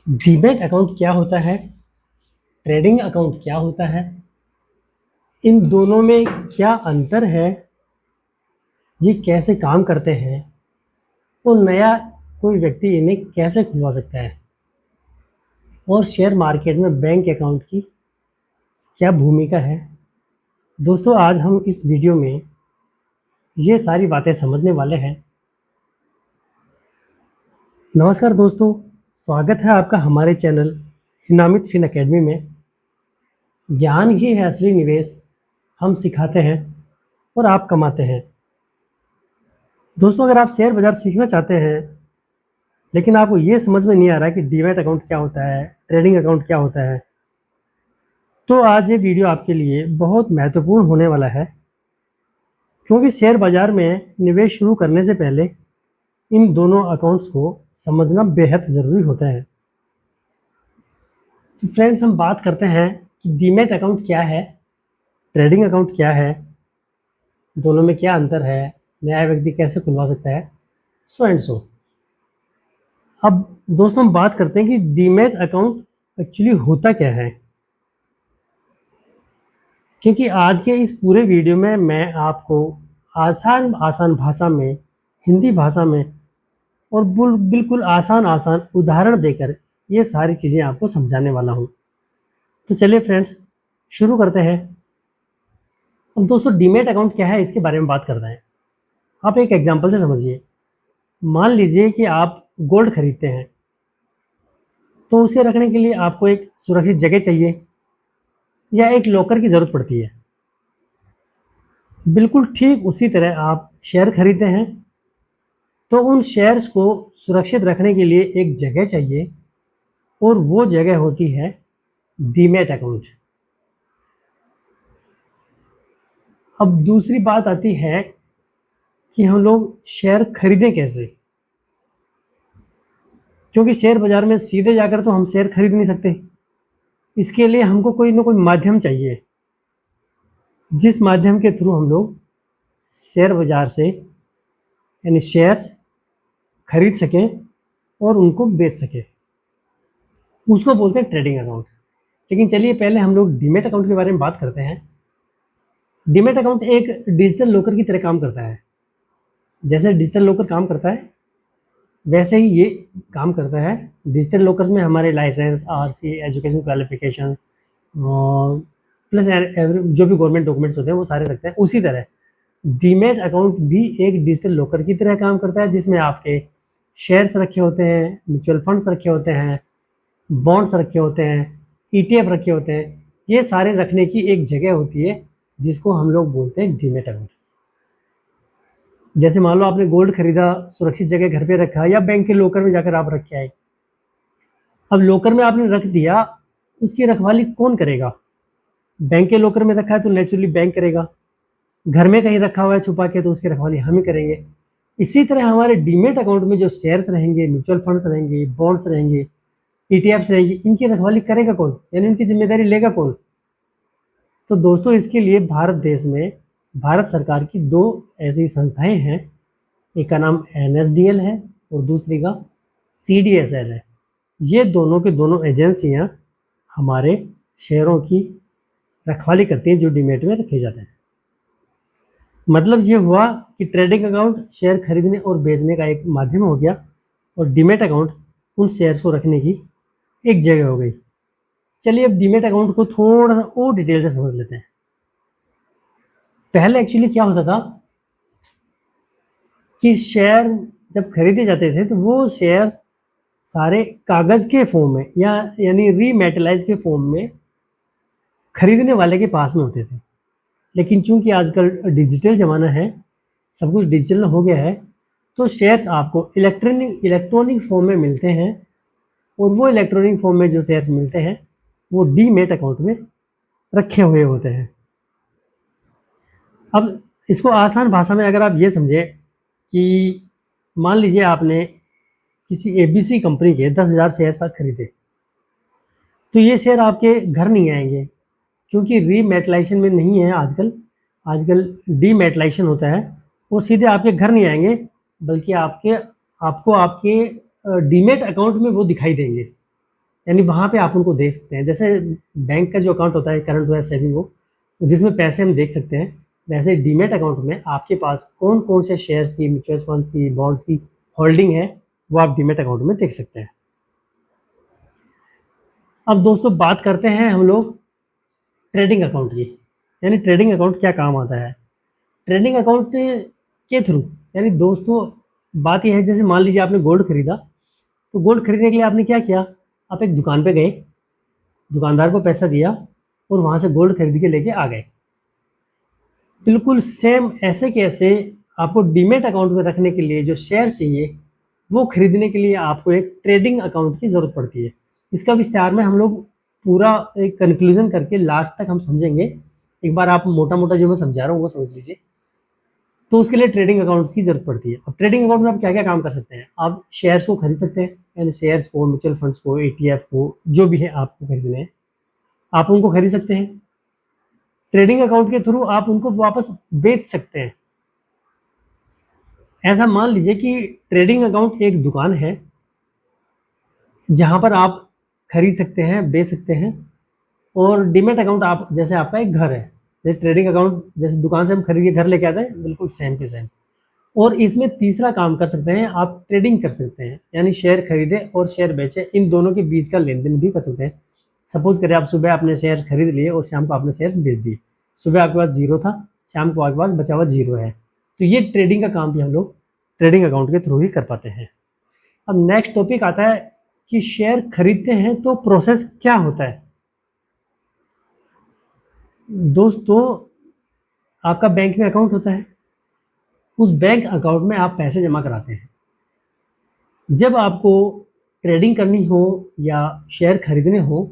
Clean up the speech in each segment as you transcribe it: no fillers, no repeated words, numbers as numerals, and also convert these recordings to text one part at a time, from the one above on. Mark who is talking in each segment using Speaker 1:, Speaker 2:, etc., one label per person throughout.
Speaker 1: Demat account क्या होता है? ट्रेडिंग अकाउंट क्या होता है? इन दोनों में क्या अंतर है? ये कैसे काम करते हैं? और नया कोई व्यक्ति इन्हें कैसे खुलवा सकता है? और शेयर मार्केट में बैंक अकाउंट की क्या भूमिका है? दोस्तों, आज हम इस वीडियो में ये सारी बातें समझने वाले हैं। नमस्कार दोस्तों, स्वागत है आपका हमारे चैनल हिनामित फिन अकेडमी में। ज्ञान ही है असली निवेश, हम सिखाते हैं और आप कमाते हैं। दोस्तों, अगर आप शेयर बाज़ार सीखना चाहते हैं लेकिन आपको ये समझ में नहीं आ रहा है कि डीमैट अकाउंट क्या होता है, ट्रेडिंग अकाउंट क्या होता है, तो आज ये वीडियो आपके लिए बहुत महत्वपूर्ण होने वाला है, क्योंकि शेयर बाज़ार में निवेश शुरू करने से पहले इन दोनों अकाउंट्स को समझना बेहद ज़रूरी होता है। तो फ्रेंड्स, हम बात करते हैं कि डीमैट अकाउंट क्या है, ट्रेडिंग अकाउंट क्या है, दोनों में क्या अंतर है, नया व्यक्ति कैसे खुलवा सकता है, सो एंड सो। अब दोस्तों, हम बात करते हैं कि डीमैट अकाउंट एक्चुअली होता क्या है, क्योंकि आज के इस पूरे वीडियो में मैं आपको आसान भाषा में, हिंदी भाषा में और बिल्कुल आसान उदाहरण देकर ये सारी चीज़ें आपको समझाने वाला हूँ। तो चलिए फ्रेंड्स, शुरू करते हैं। अब दोस्तों, डीमैट अकाउंट क्या है इसके बारे में बात करते हैं। आप एक एग्जांपल से समझिए। मान लीजिए कि आप गोल्ड खरीदते हैं, तो उसे रखने के लिए आपको एक सुरक्षित जगह चाहिए या एक लॉकर की ज़रूरत पड़ती है। बिल्कुल ठीक उसी तरह आप शेयर खरीदते हैं, तो उन शेयर्स को सुरक्षित रखने के लिए एक जगह चाहिए और वो जगह होती है डीमैट अकाउंट। अब दूसरी बात आती है कि हम लोग शेयर खरीदें कैसे, क्योंकि शेयर बाज़ार में सीधे जाकर तो हम शेयर खरीद नहीं सकते। इसके लिए हमको कोई ना कोई माध्यम चाहिए, जिस माध्यम के थ्रू हम लोग शेयर बाज़ार से यानी शेयर्स खरीद सकें और उनको बेच सकें। उसको बोलते हैं ट्रेडिंग अकाउंट। लेकिन चलिए पहले हम लोग डीमैट अकाउंट के बारे में बात करते हैं। डीमैट अकाउंट एक डिजिटल लॉकर की तरह काम करता है। जैसे डिजिटल लॉकर काम करता है वैसे ही ये काम करता है। डिजिटल लॉकर्स में हमारे licence, RC, education qualification plus जो भी गवर्नमेंट डॉक्यूमेंट्स होते हैं वो सारे रखते हैं। उसी तरह डीमैट अकाउंट भी एक डिजिटल लॉकर की तरह काम करता है, जिसमें आपके शेयर्स रखे होते हैं, म्यूचुअल फंड्स रखे होते हैं, बॉन्ड्स रखे होते हैं, ईटीएफ रखे होते हैं। ये सारे रखने की एक जगह होती है जिसको हम लोग बोलते हैं डीमैट अकाउंट। जैसे मान लो आपने गोल्ड खरीदा, सुरक्षित जगह घर पे रखा या बैंक के लॉकर में जाकर आप रख के आए। अब लॉकर में आपने रख दिया, उसकी रखवाली कौन करेगा? बैंक के लॉकर में रखा है तो नेचुरली बैंक करेगा। घर में कहीं रखा हुआ है छुपा के तो उसकी रखवाली हम ही करेंगे। इसी तरह हमारे डीमैट अकाउंट में जो शेयर्स रहेंगे, म्यूचुअल फंड्स रहेंगे, बॉन्ड्स रहेंगे, ईटीएफ्स रहेंगी, इनकी रखवाली करेगा कौन, यानी इनकी जिम्मेदारी लेगा कौन? तो दोस्तों, इसके लिए भारत देश में भारत सरकार की दो ऐसी संस्थाएं हैं। एक का नाम एनएसडीएल है और दूसरी का सीडीएसएल है। ये दोनों के दोनों एजेंसियां हमारे शेयरों की रखवाली करती हैं जो डीमैट में रखे जाते हैं। मतलब ये हुआ कि ट्रेडिंग अकाउंट शेयर खरीदने और बेचने का एक माध्यम हो गया और डीमैट अकाउंट उन शेयर्स को रखने की एक जगह हो गई। चलिए अब डीमैट अकाउंट को थोड़ा सा और डिटेल से समझ लेते हैं। पहले एक्चुअली क्या होता था कि शेयर जब खरीदे जाते थे तो वो शेयर सारे कागज़ के फॉर्म में या यानी रीमेटलाइज के फॉर्म में खरीदने वाले के पास में होते थे। लेकिन चूंकि आजकल डिजिटल ज़माना है, सब कुछ डिजिटल हो गया है, तो शेयर्स आपको इलेक्ट्रॉनिक फॉर्म में मिलते हैं और वो इलेक्ट्रॉनिक फॉर्म में जो शेयर्स मिलते हैं वो डीमैट अकाउंट में रखे हुए होते हैं। अब इसको आसान भाषा में अगर आप ये समझें कि मान लीजिए आपने किसी एबीसी कंपनी के 10,000 शेयर खरीदे, तो ये शेयर आपके घर नहीं आएंगे, क्योंकि रीमेटलाइजेशन में नहीं है आजकल। आजकल डीमेटलाइजेशन होता है। वो सीधे आपके घर नहीं आएंगे, बल्कि आपको आपके डीमैट अकाउंट में वो दिखाई देंगे। यानी वहाँ पे आप उनको देख सकते हैं। जैसे बैंक का जो अकाउंट होता है करंट हो या सेविंग हो, जिसमें पैसे हम देख सकते हैं, वैसे डीमेट अकाउंट में आपके पास कौन कौन से शेयर्स की, म्यूचुअल फंड्स की, बॉन्ड्स की होल्डिंग है, वो आप डीमेट अकाउंट में देख सकते हैं। अब दोस्तों बात करते हैं हम लोग ट्रेडिंग अकाउंट की, यानी ट्रेडिंग अकाउंट क्या काम आता है। ट्रेडिंग अकाउंट के थ्रू, यानी दोस्तों बात यह है, जैसे मान लीजिए आपने गोल्ड खरीदा, तो गोल्ड खरीदने के लिए आपने क्या किया, आप एक दुकान पे गए, दुकानदार को पैसा दिया और वहाँ से गोल्ड खरीद के लेके आ गए। बिल्कुल सेम ऐसे के ऐसे आपको डीमेट अकाउंट में रखने के लिए जो शेयर चाहिए, वो खरीदने के लिए आपको एक ट्रेडिंग अकाउंट की ज़रूरत पड़ती है। इसका विस्तार में हम लोग पूरा एक कंक्लूजन करके लास्ट तक हम समझेंगे। एक बार आप मोटा मोटा जो मैं समझा रहा हूँ वो समझ लीजिए। तो उसके लिए ट्रेडिंग अकाउंट्स की जरूरत पड़ती है। अब ट्रेडिंग अकाउंट में आप क्या क्या काम कर सकते हैं, आप शेयर्स को खरीद सकते हैं, यानी शेयर्स को, म्यूचुअल फंड्स को, ETF को, जो भी है आपको खरीदने हैं, आप उनको खरीद सकते हैं। ट्रेडिंग अकाउंट के थ्रू आप उनको वापस बेच सकते हैं। ऐसा मान लीजिए कि ट्रेडिंग अकाउंट एक दुकान है जहां पर आप खरीद सकते हैं, बेच सकते हैं। और डीमेट अकाउंट आप, जैसे आपका एक घर है, जैसे ट्रेडिंग अकाउंट जैसे दुकान से हम खरीद के घर लेके आते हैं, बिल्कुल सेम टू सेम। और इसमें तीसरा काम कर सकते हैं, आप ट्रेडिंग कर सकते हैं, यानी शेयर खरीदे और शेयर बेचे, इन दोनों के बीच का लेन देन भी कर सकते हैं। सपोज करें आप सुबह आपने शेयर खरीद लिए और शाम को आपने शेयर बेच दिए। सुबह आपके पास जीरो था, शाम को आपके पास बचा हुआ जीरो है। तो ये ट्रेडिंग का काम भी हम लोग ट्रेडिंग अकाउंट के थ्रू ही कर पाते हैं। अब नेक्स्ट टॉपिक आता है कि शेयर खरीदते हैं तो प्रोसेस क्या होता है। दोस्तों आपका बैंक में अकाउंट होता है, उस बैंक अकाउंट में आप पैसे जमा कराते हैं। जब आपको ट्रेडिंग करनी हो या शेयर खरीदने हो,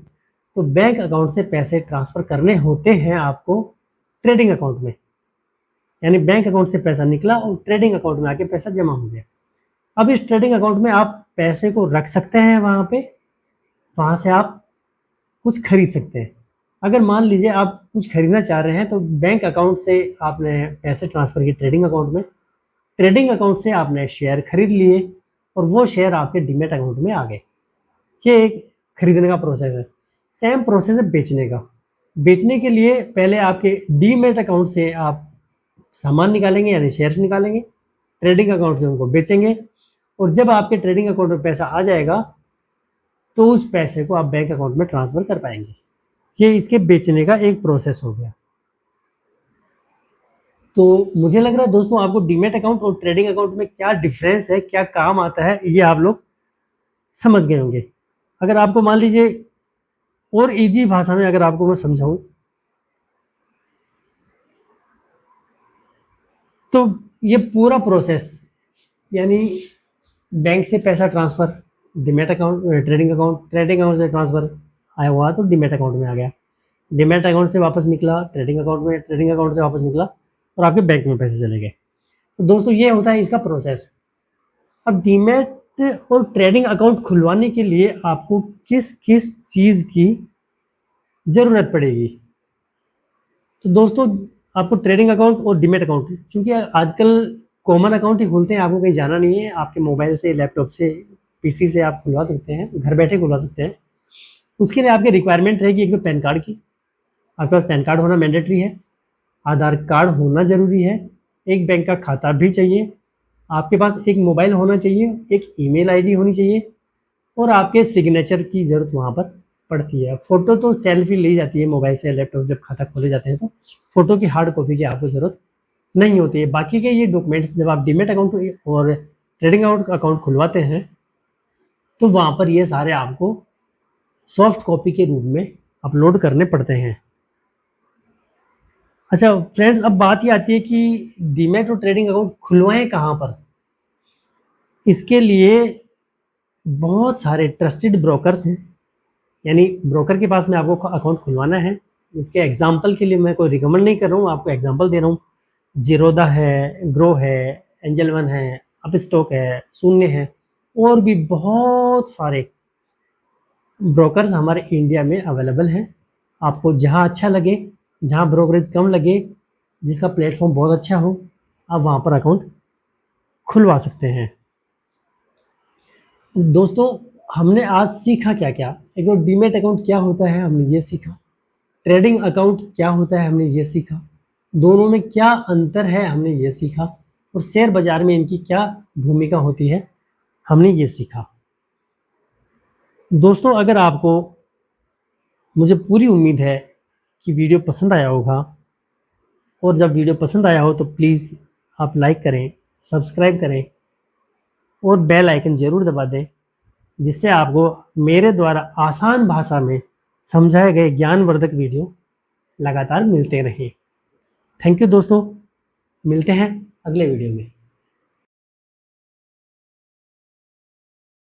Speaker 1: तो बैंक अकाउंट से पैसे ट्रांसफ़र करने होते हैं आपको ट्रेडिंग अकाउंट में। यानी बैंक अकाउंट से पैसा निकला और ट्रेडिंग अकाउंट में आके पैसा जमा हो गया। अब इस ट्रेडिंग अकाउंट में आप पैसे को रख सकते हैं, वहाँ पे, वहाँ से आप कुछ खरीद सकते हैं। अगर मान लीजिए आप कुछ खरीदना चाह रहे हैं, तो बैंक अकाउंट से आपने पैसे ट्रांसफ़र किए ट्रेडिंग अकाउंट में, ट्रेडिंग अकाउंट से आपने शेयर खरीद लिए और वो शेयर आपके डीमेट अकाउंट में आ गए। ये एक खरीदने का प्रोसेस है। सेम प्रोसेस है बेचने का। बेचने के लिए पहले आपके डीमेट अकाउंट से आप सामान निकालेंगे, यानी शेयर्स निकालेंगे, ट्रेडिंग अकाउंट से उनको बेचेंगे, और जब आपके ट्रेडिंग अकाउंट में पैसा आ जाएगा, तो उस पैसे को आप बैंक अकाउंट में ट्रांसफ़र कर पाएंगे। ये इसके बेचने का एक प्रोसेस हो गया। तो मुझे लग रहा है दोस्तों आपको डीमेट अकाउंट और ट्रेडिंग अकाउंट में क्या डिफरेंस है, क्या काम आता है, ये आप लोग समझ गए होंगे। अगर आपको मान लीजिए और इजी भाषा में अगर आपको मैं समझाऊं, तो ये पूरा प्रोसेस, यानी बैंक से पैसा transfer, demat account, trading account से ट्रांसफ़र आया हुआ तो डीमेट अकाउंट में आ गया, डीमेट अकाउंट से वापस निकला ट्रेडिंग अकाउंट में, ट्रेडिंग अकाउंट से वापस निकला और आपके बैंक में पैसे चले गए। तो दोस्तों ये होता है इसका प्रोसेस। अब डीमेट और ट्रेडिंग अकाउंट खुलवाने के लिए आपको किस किस चीज़ की ज़रूरत पड़ेगी। तो दोस्तों आपको ट्रेडिंग अकाउंट और डीमेट अकाउंट, क्योंकि आजकल कॉमन अकाउंट ही खोलते हैं, आपको कहीं जाना नहीं है, आपके मोबाइल से, लैपटॉप से, पीसी से आप खुलवा सकते हैं, घर बैठे खुलवा सकते हैं। उसके लिए आपकी रिक्वायरमेंट रहेगी एक तो पैन कार्ड की, आपके पास पैन कार्ड होना मैंडेटरी है, आधार कार्ड होना ज़रूरी है, एक बैंक का खाता भी चाहिए, आपके पास एक मोबाइल होना चाहिए, एक ईमेल आईडी होनी चाहिए, और आपके सिग्नेचर की ज़रूरत वहाँ पर पड़ती है। फ़ोटो तो सेल्फी ली जाती है मोबाइल से, लैपटॉप जब खाता खोले जाते हैं तो फ़ोटो की हार्ड कॉपी की आपको ज़रूरत नहीं होती है। बाकी के ये डॉक्यूमेंट्स जब आप डीमेट अकाउंट और ट्रेडिंग अकाउंट खुलवाते हैं, तो वहाँ पर ये सारे आपको सॉफ्ट कॉपी के रूप में अपलोड करने पड़ते हैं। अच्छा फ्रेंड्स, अब बात ये आती है कि डीमेट और ट्रेडिंग अकाउंट खुलवाएं कहाँ पर। इसके लिए बहुत सारे ट्रस्टेड ब्रोकर्स हैं, यानी ब्रोकर के पास में आपको अकाउंट खुलवाना है। इसके एग्जांपल के लिए मैं कोई रिकमेंड नहीं कर रहा हूँ, आपको एग्जांपल दे रहा हूँ। जीरोदा है, ग्रो है, एंजल वन है, अपस्टॉक है, शून्य है, और भी बहुत सारे ब्रोकर्स हमारे इंडिया में अवेलेबल हैं। आपको जहाँ अच्छा लगे, जहाँ ब्रोकरेज कम लगे, जिसका प्लेटफॉर्म बहुत अच्छा हो, आप वहाँ पर अकाउंट खुलवा सकते हैं। दोस्तों हमने आज सीखा क्या क्या। एक तो डीमेट अकाउंट क्या होता है हमने ये सीखा, ट्रेडिंग अकाउंट क्या होता है हमने ये सीखा, दोनों में क्या अंतर है हमने ये सीखा, और शेयर बाजार में इनकी क्या भूमिका होती है हमने ये सीखा। दोस्तों अगर आपको, मुझे पूरी उम्मीद है कि वीडियो पसंद आया होगा, और जब वीडियो पसंद आया हो तो प्लीज़ आप लाइक करें, सब्सक्राइब करें और बेल आइकन ज़रूर दबा दें, जिससे आपको मेरे द्वारा आसान भाषा में समझाए गए ज्ञानवर्धक वीडियो लगातार मिलते रहें। थैंक यू दोस्तों, मिलते हैं अगले वीडियो में।